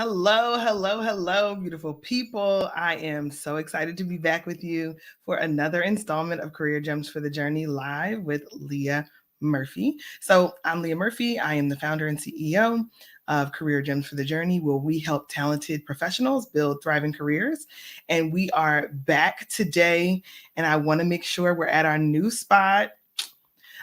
Hello, beautiful people. I am so excited to be back with you for another installment of Career Gems for the Journey live with Leah Murphy. So, I'm Leah Murphy. I am the founder and CEO of Career Gems for the Journey, where we help talented professionals build thriving careers. And we are back today, and I want to make sure we're at our new spot.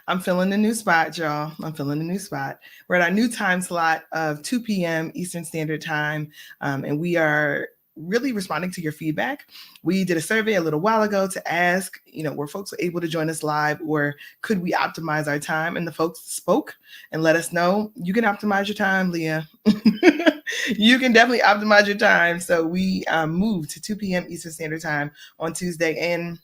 I'm feeling the new spot, y'all. I'm feeling the new spot. We're at our new time slot of 2 p.m. Eastern Standard Time, and we are really responding to your feedback. We did a survey a little while ago to ask, were folks able to join us live, or could we optimize our time? And the folks spoke and let us know you can optimize your time, Leah. You can definitely optimize your time. So we moved to 2 p.m. Eastern Standard Time on Tuesday, and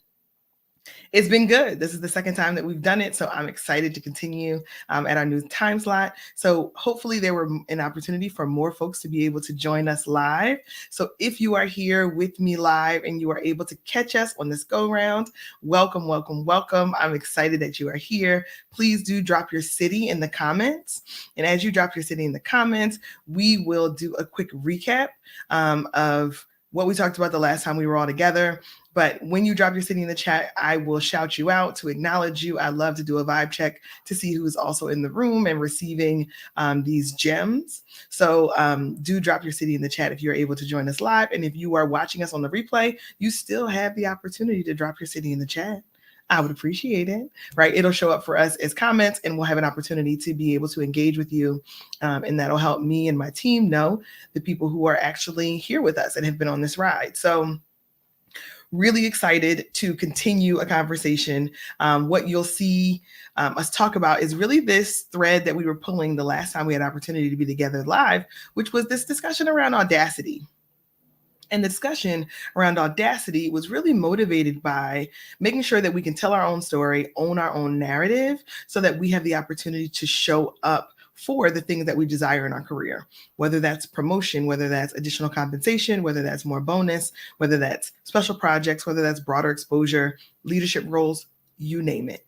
it's been good. This is the second time that we've done it, so I'm excited to continue at our new time slot. So hopefully there were an opportunity for more folks to be able to join us live. So if you are here with me live and you are able to catch us on this go round, welcome, welcome, welcome. I'm excited that you are here. Please do drop your city in the comments. And as you drop your city in the comments, we will do a quick recap of what we talked about the last time we were all together. But when you drop your city in the chat, I will shout you out to acknowledge you. I love to do a vibe check to see who is also in the room and receiving these gems. So do drop your city in the chat if you're able to join us live. And if you are watching us on the replay, you still have the opportunity to drop your city in the chat. I would appreciate it, right? It'll show up for us as comments, and we'll have an opportunity to be able to engage with you. And that'll help me and my team know the people who are actually here with us and have been on this ride. So really excited to continue a conversation. What you'll see us talk about is really this thread that we were pulling the last time we had opportunity to be together live, which was this discussion around audacity. And the discussion around audacity was really motivated by making sure that we can tell our own story, own our own narrative, so that we have the opportunity to show up for the things that we desire in our career, whether that's promotion, whether that's additional compensation, whether that's more bonus, whether that's special projects, whether that's broader exposure, leadership roles, you name it.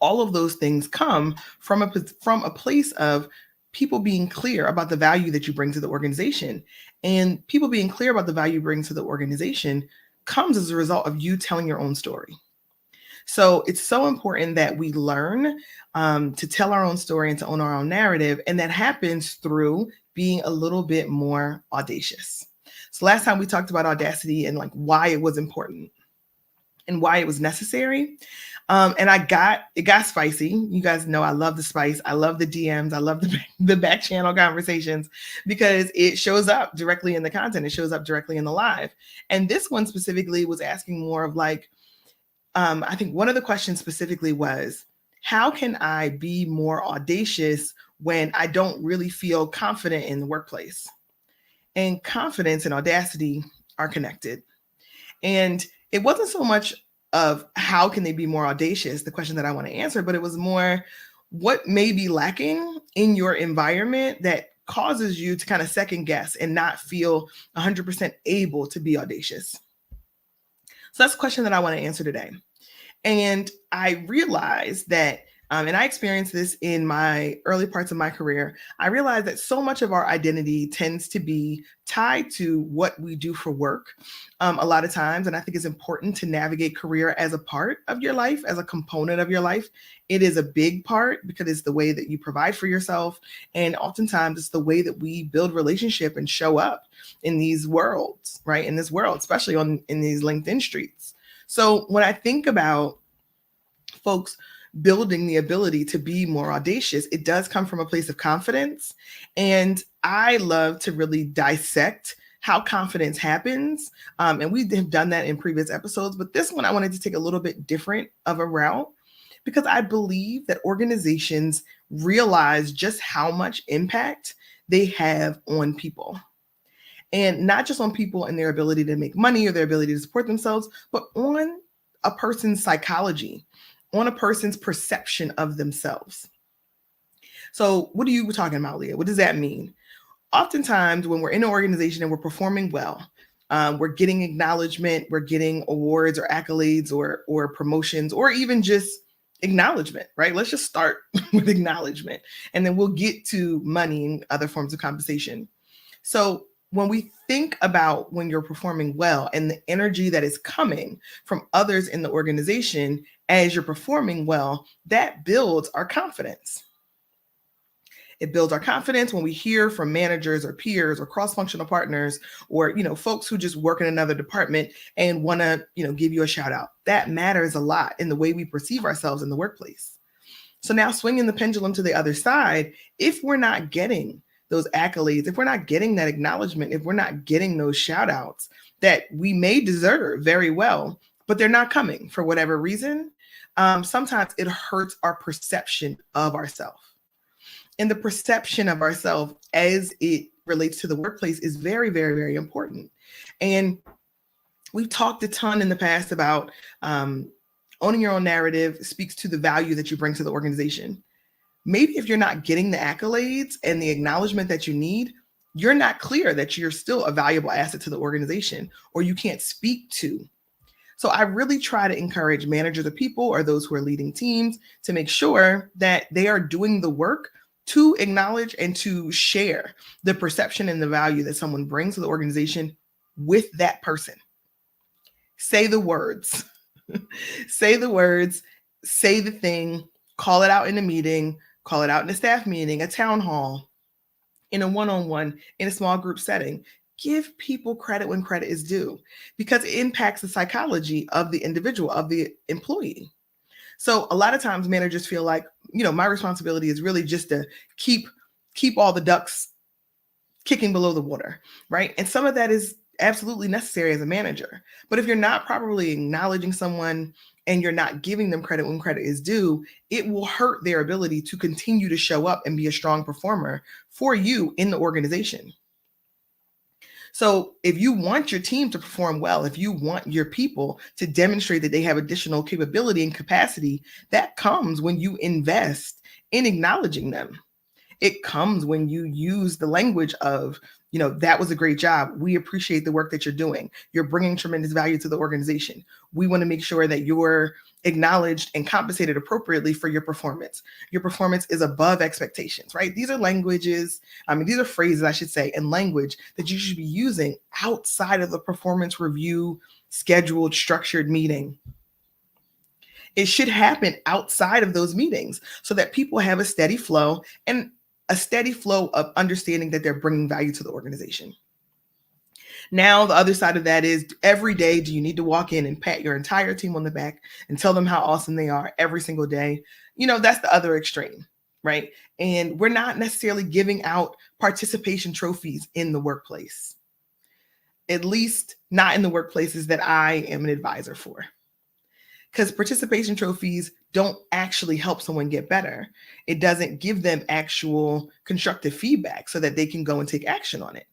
All of those things come from a place of people being clear about the value that you bring to the organization. And people being clear about the value you bring to the organization comes as a result of you telling your own story. So it's so important that we learn to tell our own story and to own our own narrative. And that happens through being a little bit more audacious. So last time we talked about audacity and like why it was important and why it was necessary. And it got spicy. You guys know I love the spice. I love the DMs. I love the back channel conversations because it shows up directly in the content. It shows up directly in the live. And this one specifically was asking more of like, I think one of the questions specifically was, how can I be more audacious when I don't really feel confident in the workplace? And confidence and audacity are connected. And it wasn't so much of how can they be more audacious, the question that I want to answer, but it was more what may be lacking in your environment that causes you to kind of second guess and not feel 100% able to be audacious. So that's a question that I want to answer today. And I realized that, and I experienced this in my early parts of my career, I realized that so much of our identity tends to be tied to what we do for work a lot of times. And I think it's important to navigate career as a part of your life, as a component of your life. It is a big part because it's the way that you provide for yourself. And oftentimes it's the way that we build relationship and show up in these worlds, right? In this world, especially in these LinkedIn streets. So when I think about folks building the ability to be more audacious, it does come from a place of confidence. And I love to really dissect how confidence happens. And we have done that in previous episodes, but this one I wanted to take a little bit different of a route because I believe that organizations realize just how much impact they have on people. And not just on people and their ability to make money or their ability to support themselves, but on a person's psychology, on a person's perception of themselves. So what are you talking about, Leah? What does that mean? Oftentimes when we're in an organization and we're performing well, we're getting acknowledgement, we're getting awards or accolades or promotions, or even just acknowledgement, right? Let's just start with acknowledgement, and then we'll get to money and other forms of compensation. So when we think about when you're performing well and the energy that is coming from others in the organization as you're performing well, that builds our confidence. It builds our confidence when we hear from managers or peers or cross-functional partners or folks who just work in another department and want to give you a shout out. That matters a lot in the way we perceive ourselves in the workplace. So now swinging the pendulum to the other side, if we're not getting those accolades, if we're not getting that acknowledgement, if we're not getting those shout outs that we may deserve very well, but they're not coming for whatever reason, sometimes it hurts our perception of ourselves. And the perception of ourselves as it relates to the workplace is very, very, very important. And we've talked a ton in the past about owning your own narrative speaks to the value that you bring to the organization. Maybe if you're not getting the accolades and the acknowledgement that you need, you're not clear that you're still a valuable asset to the organization, or you can't speak to. So I really try to encourage managers of people or those who are leading teams to make sure that they are doing the work to acknowledge and to share the perception and the value that someone brings to the organization with that person. Say the words. Say the words, say the thing, call it out in a meeting, call it out in a staff meeting, a town hall, in a one-on-one, in a small group setting. Give people credit when credit is due, because it impacts the psychology of the individual, of the employee. So a lot of times managers feel like, my responsibility is really just to keep all the ducks kicking below the water, right? And some of that is absolutely necessary as a manager. But if you're not properly acknowledging someone and you're not giving them credit when credit is due, it will hurt their ability to continue to show up and be a strong performer for you in the organization. So if you want your team to perform well, if you want your people to demonstrate that they have additional capability and capacity, that comes when you invest in acknowledging them. It comes when you use the language of, that was a great job. We appreciate the work that you're doing. You're bringing tremendous value to the organization. We want to make sure that you're acknowledged and compensated appropriately for your performance. Your performance is above expectations, right? These are these are phrases, I should say, and language that you should be using outside of the performance review scheduled, structured meeting. It should happen outside of those meetings so that people have a steady flow and a steady flow of understanding that they're bringing value to the organization. Now, the other side of that is, every day, do you need to walk in and pat your entire team on the back and tell them how awesome they are every single day? That's the other extreme, right? And we're not necessarily giving out participation trophies in the workplace, at least not in the workplaces that I am an advisor for. Because participation trophies don't actually help someone get better. It doesn't give them actual constructive feedback so that they can go and take action on it.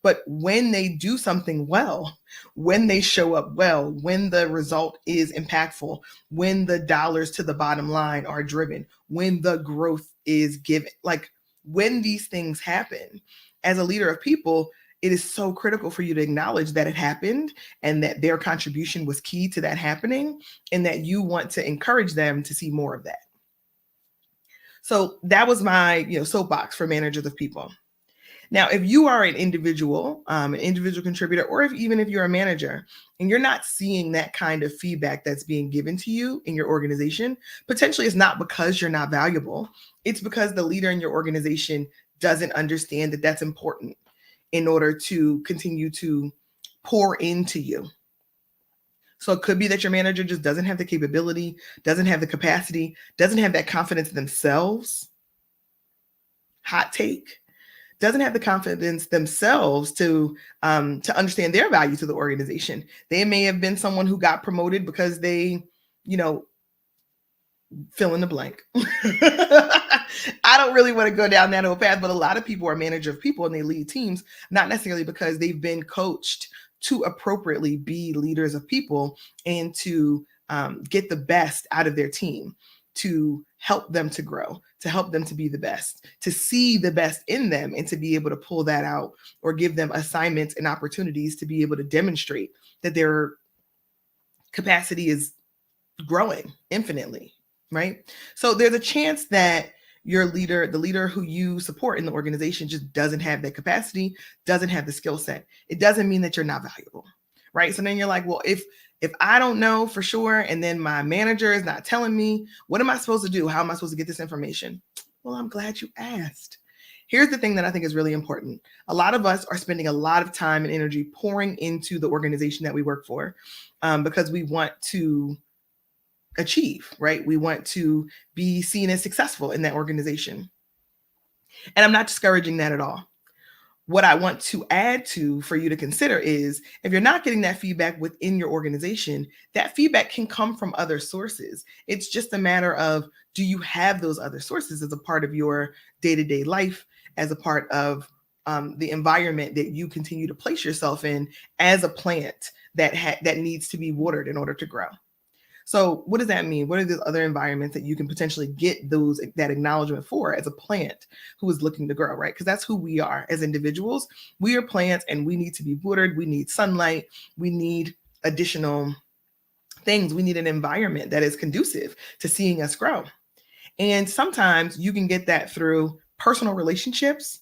But when they do something well, when they show up well, when the result is impactful, when the dollars to the bottom line are driven, when the growth is given, like when these things happen, as a leader of people, it is so critical for you to acknowledge that it happened and that their contribution was key to that happening, and that you want to encourage them to see more of that. So that was my soapbox for managers of people. Now, if you are an individual contributor, or even if you're a manager and you're not seeing that kind of feedback that's being given to you in your organization, potentially it's not because you're not valuable. It's because the leader in your organization doesn't understand that that's important in order to continue to pour into you. So it could be that your manager just doesn't have the capability, doesn't have the capacity, doesn't have that confidence themselves. Hot take. Doesn't have the confidence themselves to understand their value to the organization. They may have been someone who got promoted because they, fill in the blank. I don't really want to go down that whole path, but a lot of people are manager of people and they lead teams, not necessarily because they've been coached to appropriately be leaders of people and to get the best out of their team, to help them to grow, to help them to be the best, to see the best in them and to be able to pull that out, or give them assignments and opportunities to be able to demonstrate that their capacity is growing infinitely, right? So there's a chance that your leader, the leader who you support in the organization, just doesn't have that capacity, doesn't have the skill set, it doesn't mean that you're not valuable, right? So then you're like, well, if I don't know for sure, and then my manager is not telling me, what am I supposed to do? How am I supposed to get this information? Well, I'm glad you asked. Here's the thing that I think is really important. A lot of us are spending a lot of time and energy pouring into the organization that we work for, because we want to achieve, right? We want to be seen as successful in that organization. And I'm not discouraging that at all. What I want to add to for you to consider is, if you're not getting that feedback within your organization, that feedback can come from other sources. It's just a matter of, do you have those other sources as a part of your day-to-day life, as a part of the environment that you continue to place yourself in as a plant that needs to be watered in order to grow. So what does that mean? What are those other environments that you can potentially get that acknowledgement for as a plant who is looking to grow, right? Because that's who we are as individuals. We are plants, and we need to be watered. We need sunlight. We need additional things. We need an environment that is conducive to seeing us grow. And sometimes you can get that through personal relationships.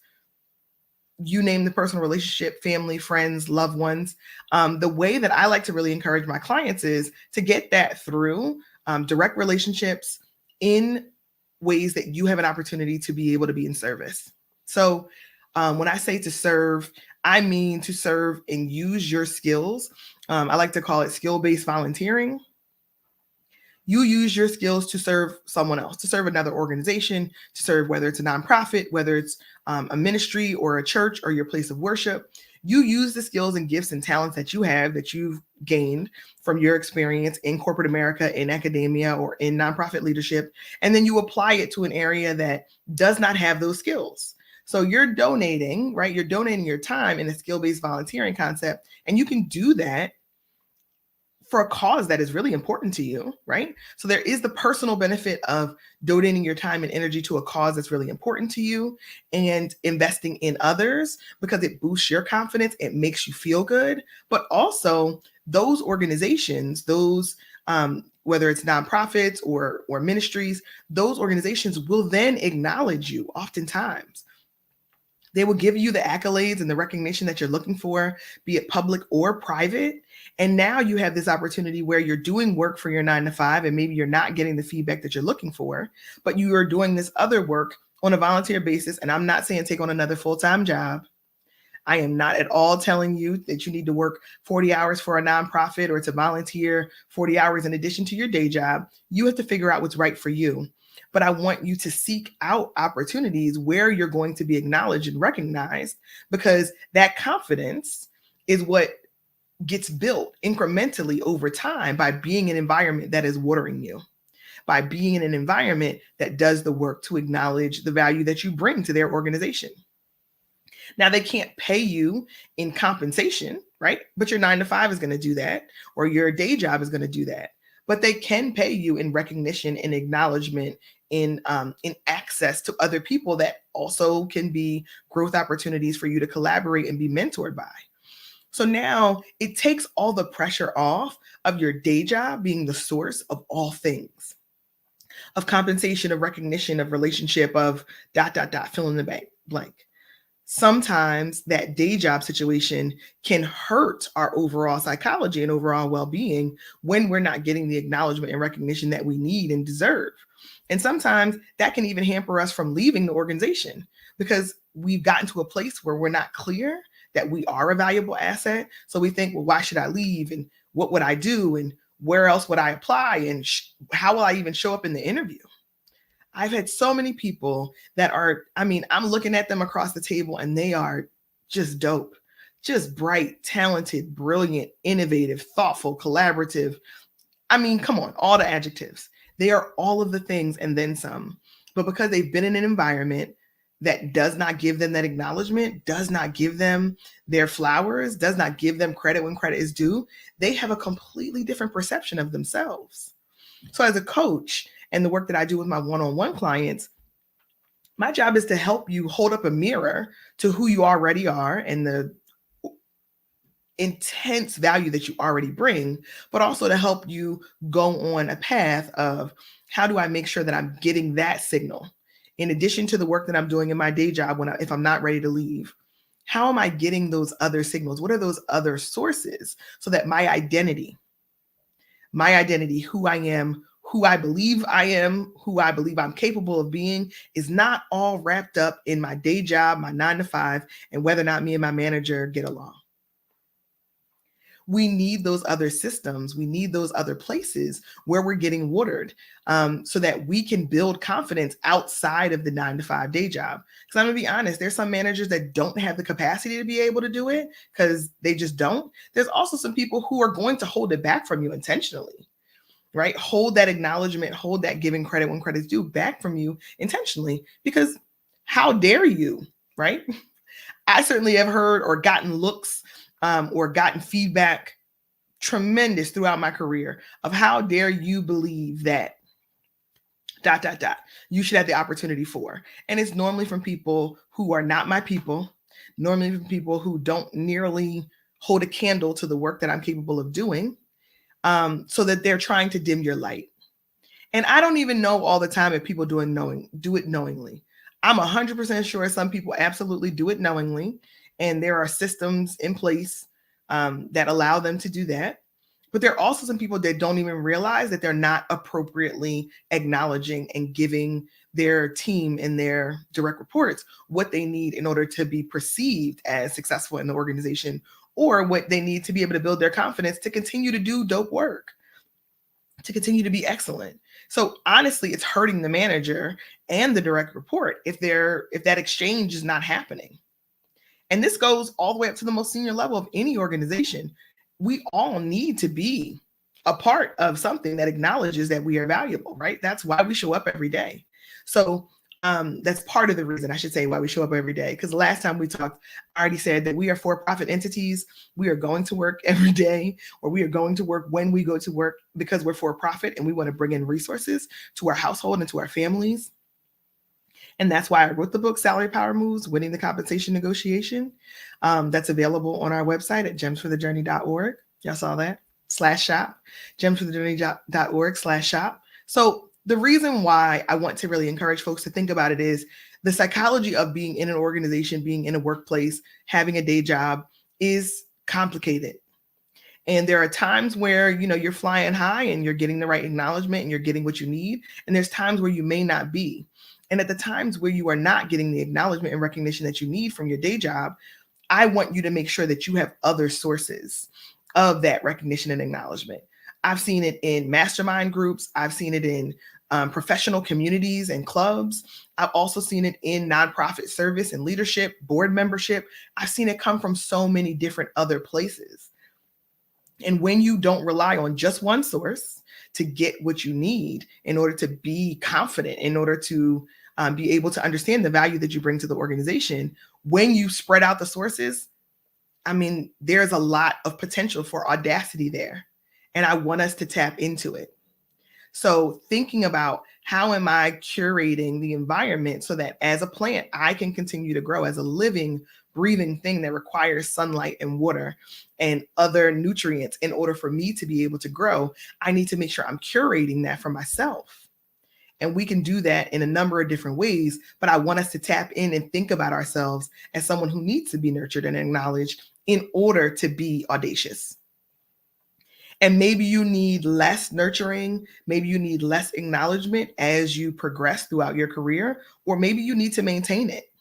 You name the personal relationship, family, friends, loved ones. The way that I like to really encourage my clients is to get that through direct relationships in ways that you have an opportunity to be able to be in service. So when I say to serve, I mean to serve and use your skills. I like to call it skill-based volunteering. You use your skills to serve someone else, to serve another organization, to serve, whether it's a nonprofit, whether it's a ministry or a church or your place of worship. You use the skills and gifts and talents that you have, that you've gained from your experience in corporate America, in academia, or in nonprofit leadership, and then you apply it to an area that does not have those skills. So you're donating, right? You're donating your time in a skill-based volunteering concept, and you can do that for a cause that is really important to you, right? So there is the personal benefit of donating your time and energy to a cause that's really important to you, and investing in others, because it boosts your confidence, it makes you feel good. But also those organizations, those whether it's nonprofits or ministries, those organizations will then acknowledge you oftentimes. They will give you the accolades and the recognition that you're looking for, be it public or private. And now you have this opportunity where you're doing work for your 9 to 5, and maybe you're not getting the feedback that you're looking for, but you are doing this other work on a volunteer basis. And I'm not saying take on another full-time job. I am not at all telling you that you need to work 40 hours for a nonprofit or to volunteer 40 hours in addition to your day job. You have to figure out what's right for you. But I want you to seek out opportunities where you're going to be acknowledged and recognized, because that confidence is what gets built incrementally over time by being in an environment that is watering you, by being in an environment that does the work to acknowledge the value that you bring to their organization. Now, they can't pay you in compensation, right? But your 9 to 5 is going to do that, or your day job is going to do that. But they can pay you in recognition and acknowledgement, in access to other people that also can be growth opportunities for you to collaborate and be mentored by. So now it takes all the pressure off of your day job being the source of all things, of compensation, of recognition, of relationship, of ... fill in the blank. Sometimes that day job situation can hurt our overall psychology and overall well-being when we're not getting the acknowledgement and recognition that we need and deserve. And sometimes that can even hamper us from leaving the organization, because we've gotten to a place where we're not clear that we are a valuable asset. So we think, well, why should I leave? And what would I do? And where else would I apply? And how will I even show up in the interview? I've had so many people that are, I'm looking at them across the table, and they are just dope, just bright, talented, brilliant, innovative, thoughtful, collaborative. Come on, all the adjectives. They are all of the things and then some. But because they've been in an environment that does not give them that acknowledgement, does not give them their flowers, does not give them credit when credit is due, they have a completely different perception of themselves. So as a coach, and the work that I do with my one-on-one clients, my job is to help you hold up a mirror to who you already are and the intense value that you already bring, but also to help you go on a path of, how do I make sure that I'm getting that signal in addition to the work that I'm doing in my day job if I'm not ready to leave, how am I getting those other signals? What are those other sources so that my identity, who I am, who I believe I am, who I believe I'm capable of being, is not all wrapped up in my day job, my 9 to 5, and whether or not me and my manager get along. We need those other systems. We need those other places where we're getting watered, so that we can build confidence outside of the 9 to 5 day job. Because I'm going to be honest, there's some managers that don't have the capacity to be able to do it because they just don't. There's also some people who are going to hold it back from you intentionally, right? Hold that acknowledgement, hold that giving credit when credit's due back from you intentionally, because how dare you, right? I certainly have heard or gotten looks, or gotten feedback tremendous throughout my career of how dare you believe that ... you should have the opportunity for. And it's normally from people who are not my people, normally from people who don't nearly hold a candle to the work that I'm capable of doing, so that they're trying to dim your light. And I don't even know all the time if people do it knowingly. I'm 100% sure some people absolutely do it knowingly, and there are systems in place, that allow them to do that. But there are also some people that don't even realize that they're not appropriately acknowledging and giving their team and their direct reports what they need in order to be perceived as successful in the organization, or what they need to be able to build their confidence to continue to do dope work, to continue to be excellent. So honestly, it's hurting the manager and the direct report if that exchange is not happening. And this goes all the way up to the most senior level of any organization. We all need to be a part of something that acknowledges that we are valuable, right? That's why we show up every day. So that's part of the reason, I should say, why we show up every day. Because the last time we talked, I already said that we are for-profit entities. We are going to work every day, or we are going to work when we go to work, because we're for-profit and we want to bring in resources to our household and to our families. And that's why I wrote the book, Salary Power Moves, Winning the Compensation Negotiation. That's available on our website at gemsforthejourney.org. Y'all saw that? /shop, gemsforthejourney.org/shop. So the reason why I want to really encourage folks to think about it is the psychology of being in an organization, being in a workplace, having a day job is complicated. And there are times where, you're flying high and you're getting the right acknowledgement and you're getting what you need. And there's times where you may not be. And at the times where you are not getting the acknowledgement and recognition that you need from your day job, I want you to make sure that you have other sources of that recognition and acknowledgement. I've seen it in mastermind groups. I've seen it in professional communities and clubs. I've also seen it in nonprofit service and leadership, board membership. I've seen it come from so many different other places. And when you don't rely on just one source to get what you need in order to be confident, in order to be able to understand the value that you bring to the organization, when you spread out the sources, there's a lot of potential for audacity there. And I want us to tap into it. So thinking about how am I curating the environment so that as a plant, I can continue to grow as a living, breathing thing that requires sunlight and water and other nutrients in order for me to be able to grow, I need to make sure I'm curating that for myself. And we can do that in a number of different ways, but I want us to tap in and think about ourselves as someone who needs to be nurtured and acknowledged in order to be audacious. And maybe you need less nurturing, maybe you need less acknowledgement as you progress throughout your career, or maybe you need to maintain it.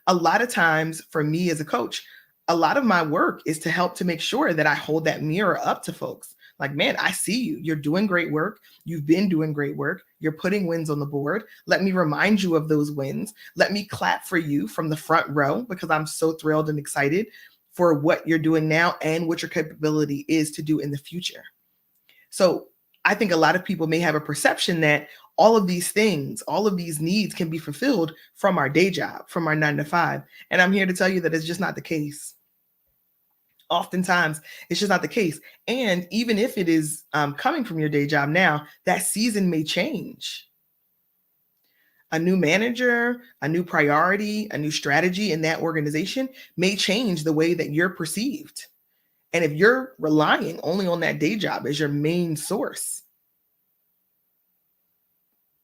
A lot of times for me as a coach, a lot of my work is to help to make sure that I hold that mirror up to folks. Like, man, I see you. You're doing great work. You've been doing great work. You're putting wins on the board. Let me remind you of those wins. Let me clap for you from the front row because I'm so thrilled and excited for what you're doing now and what your capability is to do in the future. So I think a lot of people may have a perception that all of these things, all of these needs can be fulfilled from our day job, from our 9 to 5. And I'm here to tell you that it's just not the case. Oftentimes, it's just not the case. And even if it is coming from your day job now, that season may change. A new manager, a new priority, a new strategy in that organization may change the way that you're perceived. And if you're relying only on that day job as your main source,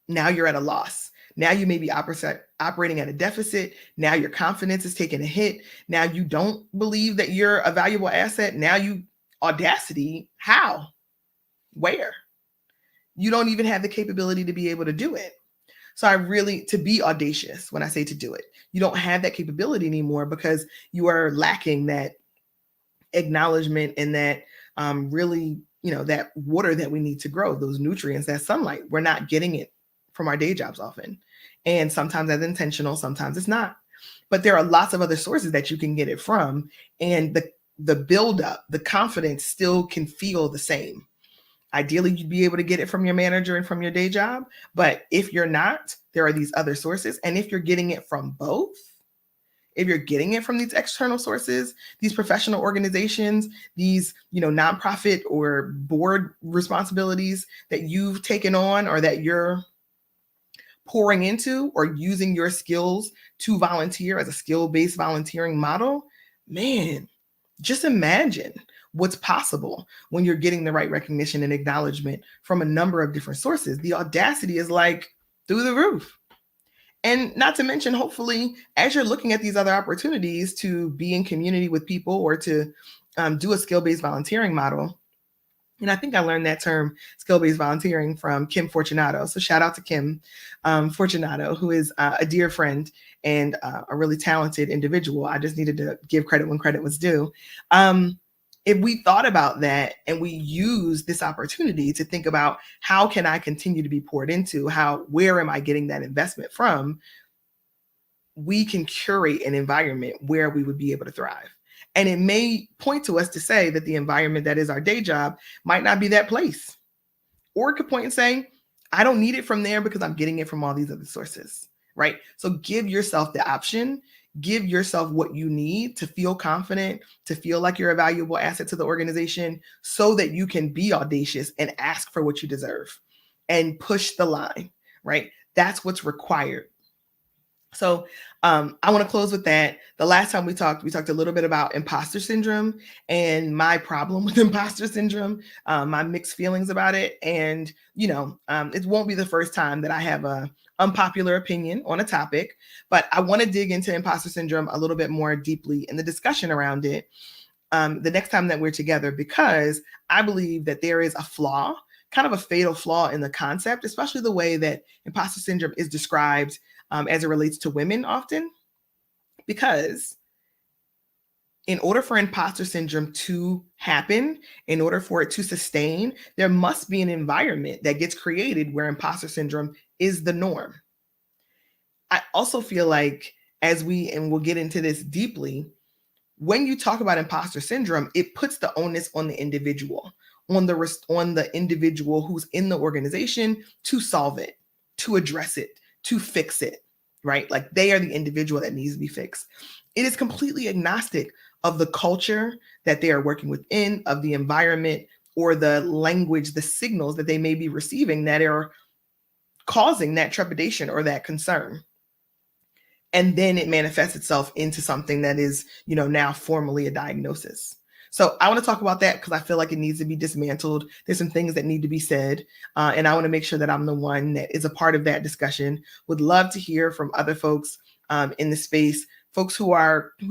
now you're at a loss. Now you may be operating at a deficit. Now your confidence is taking a hit. Now you don't believe that you're a valuable asset. Now you audacity. How? Where? You don't even have the capability to be able to do it. So to be audacious, when I say to do it, you don't have that capability anymore because you are lacking that acknowledgement and that really, that water that we need to grow, those nutrients, that sunlight. We're not getting it from our day jobs often. And sometimes that's intentional, sometimes it's not. But there are lots of other sources that you can get it from. And the buildup, the confidence still can feel the same. Ideally, you'd be able to get it from your manager and from your day job. But if you're not, there are these other sources. And if you're getting it from both, if you're getting it from these external sources, these professional organizations, these, nonprofit or board responsibilities that you've taken on or that you're pouring into or using your skills to volunteer as a skill-based volunteering model, man, just imagine what's possible when you're getting the right recognition and acknowledgement from a number of different sources. The audacity is like through the roof. And not to mention, hopefully, as you're looking at these other opportunities to be in community with people or to do a skill-based volunteering model, and I think I learned that term, skill-based volunteering, from Kim Fortunato. So shout out to Kim Fortunato, who is a dear friend and a really talented individual. I just needed to give credit when credit was due. If we thought about that and we use this opportunity to think about how can I continue to be poured into, where am I getting that investment from, we can curate an environment where we would be able to thrive. And it may point to us to say that the environment that is our day job might not be that place. Or it could point and say, I don't need it from there because I'm getting it from all these other sources, right? So give yourself the option. Give yourself what you need to feel confident, to feel like you're a valuable asset to the organization so that you can be audacious and ask for what you deserve and push the line, right? That's what's required. So I want to close with that. The last time we talked a little bit about imposter syndrome and my problem with imposter syndrome, my mixed feelings about it. And, it won't be the first time that I have a unpopular opinion on a topic, but I want to dig into imposter syndrome a little bit more deeply in the discussion around it the next time that we're together, because I believe that there is a flaw, kind of a fatal flaw in the concept, especially the way that imposter syndrome is described as it relates to women often, because in order for imposter syndrome to happen, in order for it to sustain, there must be an environment that gets created where imposter syndrome is the norm. I also feel like, and we'll get into this deeply, when you talk about imposter syndrome, it puts the onus on the individual, on the individual who's in the organization to solve it, to address it, to fix it, right? Like they are the individual that needs to be fixed. It is completely agnostic of the culture that they are working within, of the environment or the language, the signals that they may be receiving that are causing that trepidation or that concern. And then it manifests itself into something that is, now formally a diagnosis. So I want to talk about that because I feel like it needs to be dismantled. There's some things that need to be said. And I want to make sure that I'm the one that is a part of that discussion. Would love to hear from other folks in the space, folks who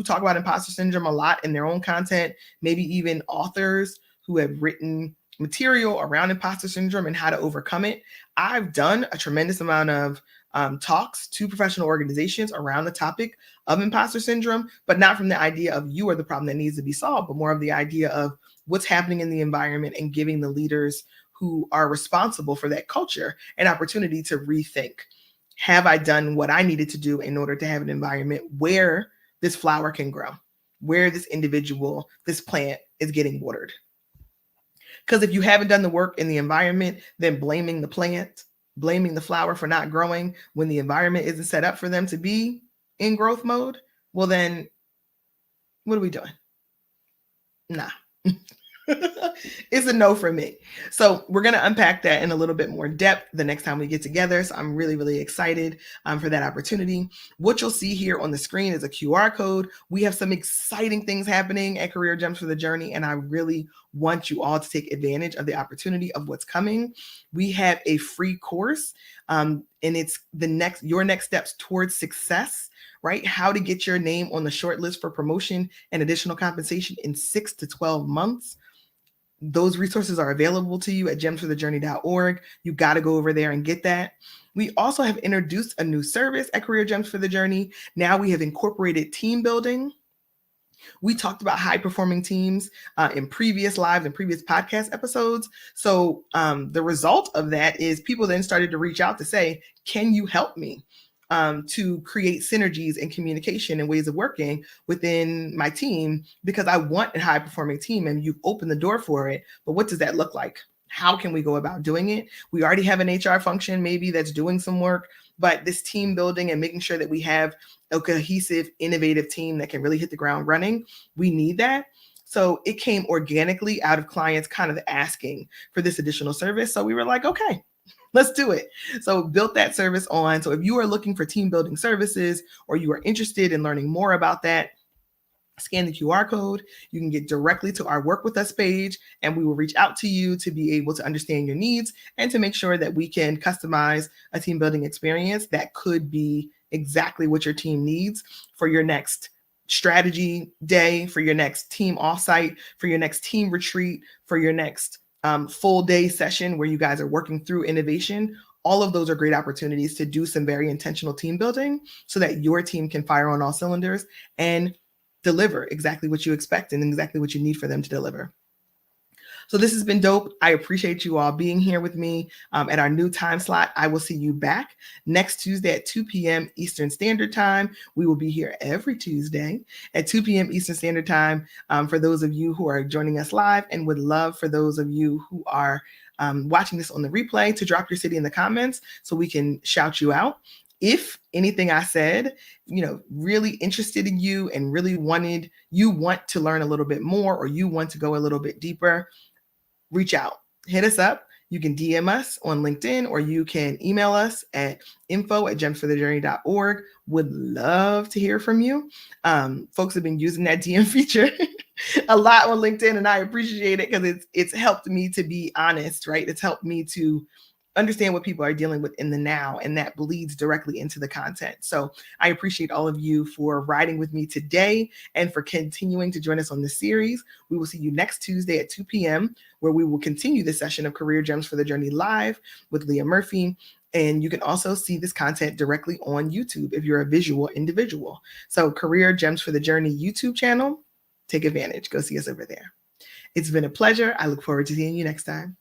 talk about imposter syndrome a lot in their own content, maybe even authors who have written material around imposter syndrome and how to overcome it. I've done a tremendous amount of talks to professional organizations around the topic of imposter syndrome, but not from the idea of you are the problem that needs to be solved, but more of the idea of what's happening in the environment and giving the leaders who are responsible for that culture an opportunity to rethink. Have I done what I needed to do in order to have an environment where this flower can grow, where this individual, this plant is getting watered? Because if you haven't done the work in the environment, then blaming the plant, blaming the flower for not growing when the environment isn't set up for them to be in growth mode, well then, what are we doing? Nah. It's a no for me. So we're going to unpack that in a little bit more depth the next time we get together. So I'm really, really excited for that opportunity. What you'll see here on the screen is a QR code. We have some exciting things happening at Career Gems for the Journey, and I really want you all to take advantage of the opportunity of what's coming. We have a free course, and it's your next steps towards success, right? How to get your name on the short list for promotion and additional compensation in 6 to 12 months. Those resources are available to you at gemsforthejourney.org. You got to go over there and get that. We also have introduced a new service at Career Gems for the Journey. Now we have incorporated team building. We talked about high performing teams in previous lives and previous podcast episodes. So the result of that is people then started to reach out to say, can you help me? To create synergies and communication and ways of working within my team, because I want a high performing team and you've opened the door for it. But what does that look like? How can we go about doing it? We already have an HR function maybe that's doing some work, but this team building and making sure that we have a cohesive, innovative team that can really hit the ground running, we need that. So it came organically out of clients kind of asking for this additional service. So we were like, okay, let's do it. So built that service on. So if you are looking for team building services or you are interested in learning more about that, scan the QR code. You can get directly to our Work With Us page, and we will reach out to you to be able to understand your needs and to make sure that we can customize a team building experience that could be exactly what your team needs for your next strategy day, for your next team offsite, for your next team retreat, for your next full day session where you guys are working through innovation. All of those are great opportunities to do some very intentional team building so that your team can fire on all cylinders and deliver exactly what you expect and exactly what you need for them to deliver. So this has been dope. I appreciate you all being here with me at our new time slot. I will see you back next Tuesday at 2 p.m. Eastern Standard Time. We will be here every Tuesday at 2 p.m. Eastern Standard Time for those of you who are joining us live, and would love for those of you who are watching this on the replay to drop your city in the comments so we can shout you out. If anything I said, really interested in you and really want to learn a little bit more, or you want to go a little bit deeper, reach out, hit us up. You can DM us on LinkedIn, or you can email us at info@gemsforthejourney.org. Would love to hear from you. Folks have been using that DM feature a lot on LinkedIn, and I appreciate it because it's helped me to be honest, right? It's helped me to understand what people are dealing with in the now, and that bleeds directly into the content. So I appreciate all of you for riding with me today and for continuing to join us on this series. We will see you next Tuesday at 2 p.m. where we will continue the session of Career Gems for the Journey live with Leah Murphy. And you can also see this content directly on YouTube if you're a visual individual. So Career Gems for the Journey YouTube channel, take advantage. Go see us over there. It's been a pleasure. I look forward to seeing you next time.